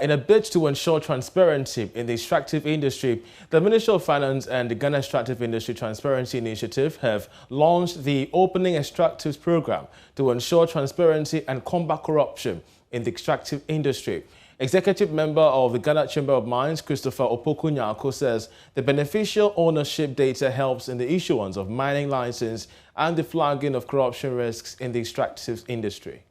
In a bid to ensure transparency in the extractive industry, the Ministry of Finance and the Ghana Extractive Industry Transparency Initiative have launched the Opening Extractives Program to ensure transparency and combat corruption in the extractive industry. Executive member of the Ghana Chamber of Mines, Christopher Opoku-Nyako, says the beneficial ownership data helps in the issuance of mining license and the flagging of corruption risks in the extractive industry.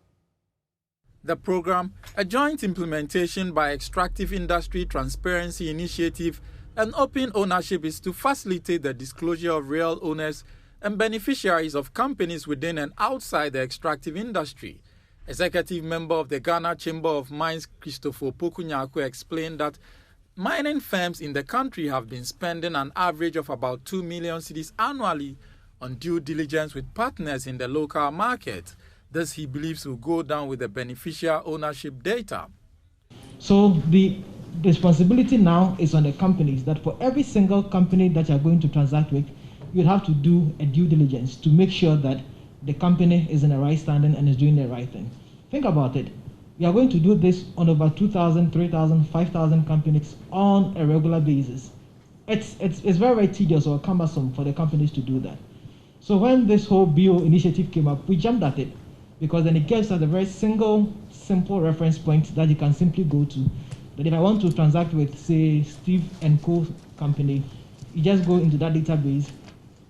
The program, a joint implementation by Extractive Industry Transparency Initiative and Open Ownership, is to facilitate the disclosure of real owners and beneficiaries of companies within and outside the extractive industry. Executive member of the Ghana Chamber of Mines, Christopher Opoku-Nyako, explained that mining firms in the country have been spending an average of about 2 million cedis annually on due diligence with partners in the local market. This, he believes, will go down with the beneficial ownership data. So the responsibility now is on the companies that for every single company that you're going to transact with, you'd have to do a due diligence to make sure that the company is in the right standing and is doing the right thing. Think about it. We are going to do this on over 2,000, 3,000, 5,000 companies on a regular basis. It's very, very tedious or cumbersome for the companies to do that. So when this whole BO initiative came up, we jumped at it, because then it gives us a very simple reference point that you can simply go to. That if I want to transact with, say, Steve & Co. company, you just go into that database,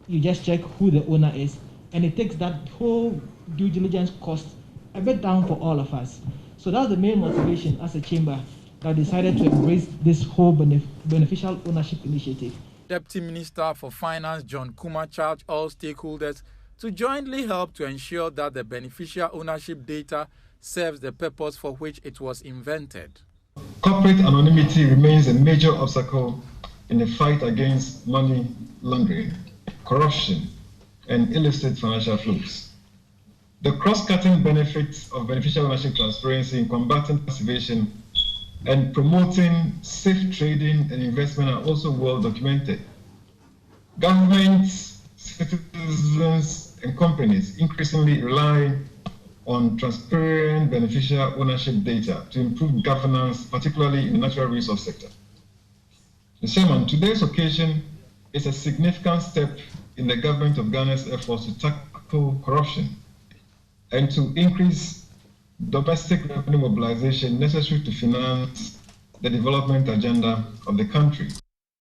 you just check who the owner is, and it takes that whole due diligence cost a bit down for all of us. So that's the main motivation as a chamber that decided to embrace this whole beneficial ownership initiative. Deputy Minister for Finance John Kuma charged all stakeholders to jointly help to ensure that the beneficial ownership data serves the purpose for which it was invented. Corporate anonymity remains a major obstacle in the fight against money laundering, corruption, and illicit financial flows. The cross-cutting benefits of beneficial ownership transparency in combating tax evasion and promoting safe trading and investment are also well documented. Governments, citizens, and companies increasingly rely on transparent beneficial ownership data to improve governance, particularly in the natural resource sector. Mr. Chairman, today's occasion is a significant step in the government of Ghana's efforts to tackle corruption and to increase domestic revenue mobilization necessary to finance the development agenda of the country.